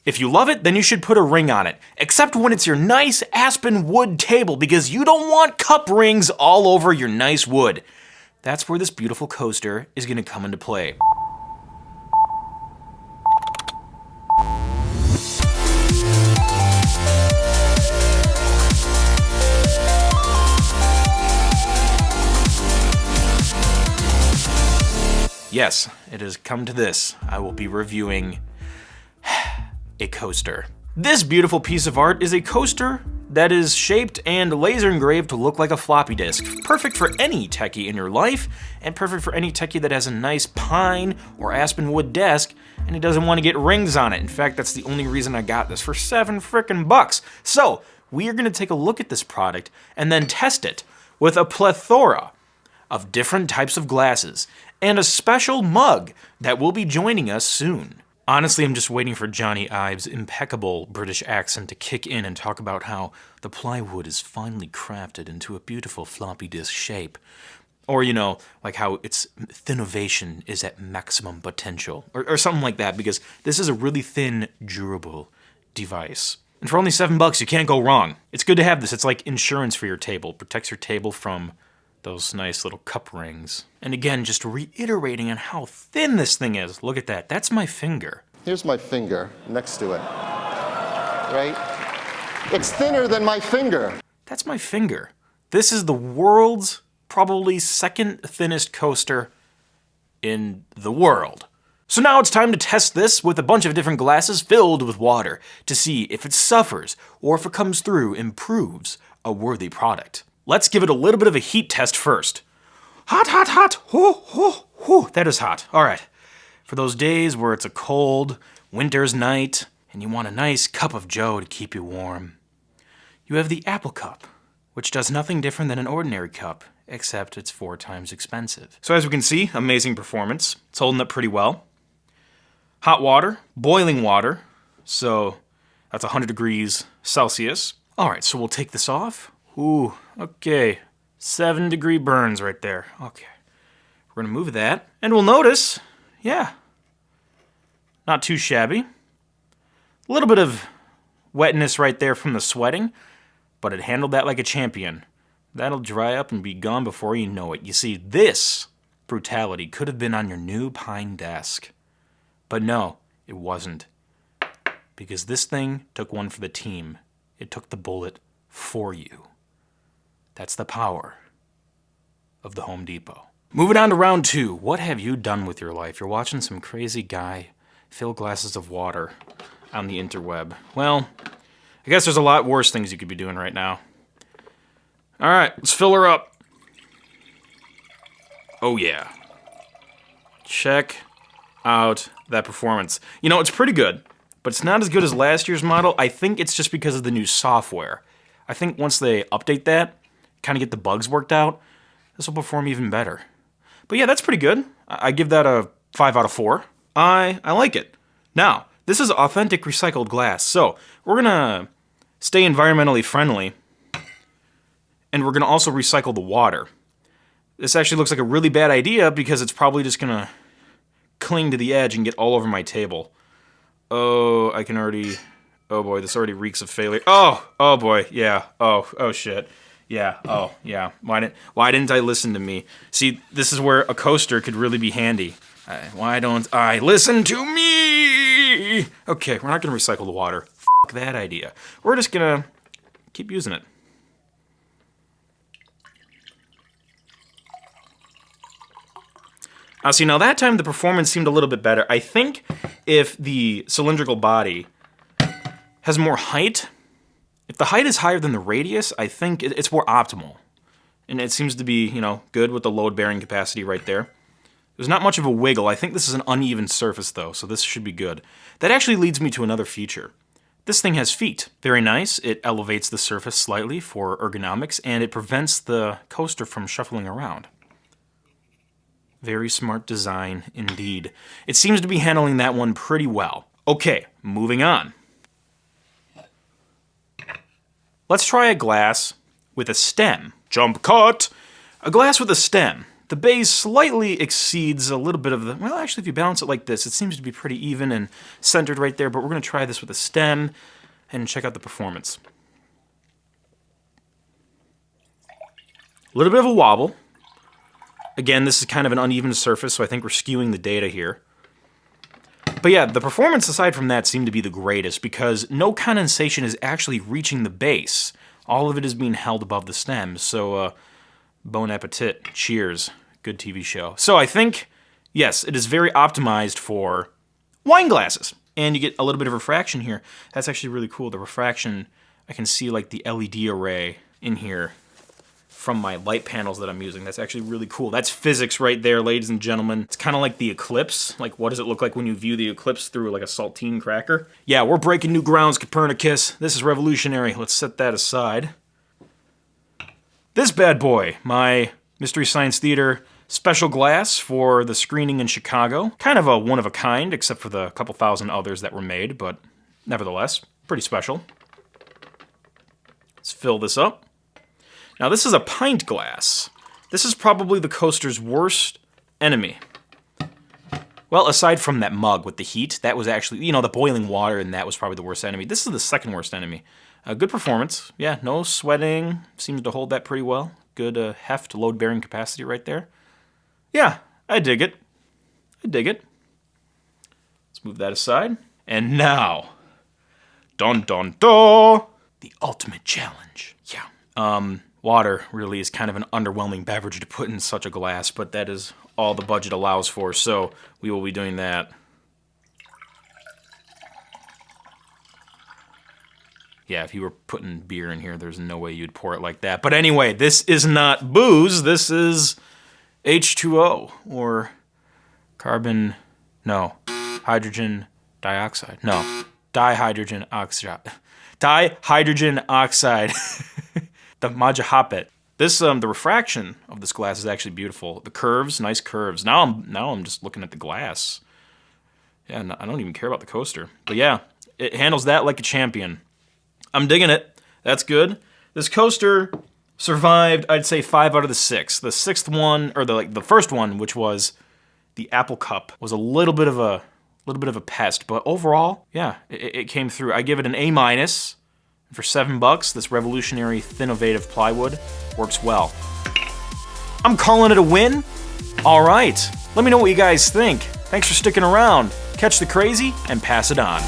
If you love it, then you should put a ring on it, except when it's your nice aspen wood table, because you don't want cup rings all over your nice wood. That's where this beautiful coaster is going to come into play. Yes, it has come to this. I will be reviewing a coaster. This beautiful piece of art is a coaster that is shaped and laser engraved to look like a floppy disk. Perfect for any techie in your life, and perfect for any techie that has a nice pine or aspen wood desk and he doesn't want to get rings on it. In fact, that's the only reason I got this for $7 frickin' bucks. So, we are gonna take a look at this product and then test it with a plethora of different types of glasses and a special mug that will be joining us soon. Honestly, I'm just waiting for Johnny Ives' impeccable British accent to kick in and talk about how the plywood is finely crafted into a beautiful floppy disk shape. Or, you know, like how its thinovation is at maximum potential. Or something like that, because this is a really thin, durable device. And for only $7, you can't go wrong. It's good to have this. It's like insurance for your table. It protects your table from those nice little cup rings. And again, just reiterating on how thin this thing is. Look at that. That's my finger. Here's my finger next to it. Right? It's thinner than my finger. That's my finger. This is the world's probably second thinnest coaster in the world. So now it's time to test this with a bunch of different glasses filled with water to see if it suffers or if it comes through and proves a worthy product. Let's give it a little bit of a heat test first. Hot, hot, hot. Whoo, whoo, whoo. That is hot. All right. For those days where it's a cold winter's night and you want a nice cup of joe to keep you warm, you have the Apple Cup, which does nothing different than an ordinary cup, except it's 4 times expensive. So as we can see, amazing performance. It's holding up pretty well. Hot water, boiling water, so that's 100 degrees Celsius. All right, so we'll take this off. Ooh, okay. 7-degree burns right there. Okay. We're gonna move that, and we'll notice, yeah, not too shabby. A little bit of wetness right there from the sweating, but it handled that like a champion. That'll dry up and be gone before you know it. You see, this brutality could have been on your new pine desk. But no, it wasn't. Because this thing took one for the team. It took the bullet for you. That's the power of the Home Depot. Moving on to round 2. What have you done with your life? You're watching some crazy guy fill glasses of water on the interweb. Well, I guess there's a lot worse things you could be doing right now. All right, let's fill her up. Oh yeah. Check out that performance. You know, it's pretty good, but it's not as good as last year's model. I think it's just because of the new software. I think once they update that, kind of get the bugs worked out, this will perform even better. But yeah, that's pretty good. I give that a 5 out of 4. I like it. Now, this is authentic recycled glass, so we're gonna stay environmentally friendly, and we're gonna also recycle the water. This actually looks like a really bad idea because it's probably just gonna cling to the edge and get all over my table. Oh, I can already... Oh boy, this already reeks of failure. Oh boy, yeah. Oh shit. Yeah, oh, yeah. Why didn't I listen to me? See, this is where a coaster could really be handy. Why don't I listen to me? Okay, we're not gonna recycle the water. F*** that idea. We're just gonna keep using it. See, now that time the performance seemed a little bit better. I think if the cylindrical body has more height, if the height is higher than the radius, I think it's more optimal. And it seems to be, you know, good with the load-bearing capacity right there. There's not much of a wiggle. I think this is an uneven surface, though, so this should be good. That actually leads me to another feature. This thing has feet. Very nice. It elevates the surface slightly for ergonomics, and it prevents the coaster from shuffling around. Very smart design indeed. It seems to be handling that one pretty well. Okay, moving on. Let's try a glass with a stem. Jump cut! A glass with a stem. The base slightly exceeds a little bit of the... Well, actually, if you balance it like this, it seems to be pretty even and centered right there, but we're going to try this with a stem and check out the performance. A little bit of a wobble. Again, this is kind of an uneven surface, so I think we're skewing the data here. But yeah, the performance aside from that seemed to be the greatest because no condensation is actually reaching the base. All of it is being held above the stem, so bon appetit. Cheers. Good TV show. So I think, yes, it is very optimized for wine glasses. And you get a little bit of refraction here. That's actually really cool. The refraction, I can see like the LED array in here from my light panels that I'm using. That's actually really cool. That's physics right there, ladies and gentlemen. It's kind of like the eclipse. Like, what does it look like when you view the eclipse through like a saltine cracker? Yeah, we're breaking new grounds, Copernicus. This is revolutionary. Let's set that aside. This bad boy, my Mystery Science Theater special glass for the screening in Chicago. Kind of a one-of-a-kind, except for the couple thousand others that were made, but nevertheless, pretty special. Let's fill this up. Now, this is a pint glass. This is probably the coaster's worst enemy. Well, aside from that mug with the heat, that was actually, you know, the boiling water, and that was probably the worst enemy. This is the second worst enemy. Good performance. Yeah, no sweating. Seems to hold that pretty well. Good heft, load-bearing capacity right there. Yeah, I dig it. I dig it. Let's move that aside. And now, dun dun dun, the ultimate challenge. Yeah. Water really is kind of an underwhelming beverage to put in such a glass, but that is all the budget allows for, so we will be doing that. Yeah, if you were putting beer in here, there's no way you'd pour it like that. But anyway, this is not booze, this is H2O, or hydrogen dioxide. No, dihydrogen oxide. Dihydrogen oxide. The Majahapet. This, the refraction of this glass is actually beautiful. The curves, nice curves. Now I'm just looking at the glass. Yeah, I don't even care about the coaster. But yeah, it handles that like a champion. I'm digging it. That's good. This coaster survived, I'd say 5 out of the 6. The 6th one, or the first one, which was the Apple Cup, was a little bit of a pest. But overall, yeah, it came through. I give it an A-. For $7, this revolutionary Thinnovative plywood works well. I'm calling it a win. All right, let me know what you guys think. Thanks for sticking around. Catch the crazy and pass it on.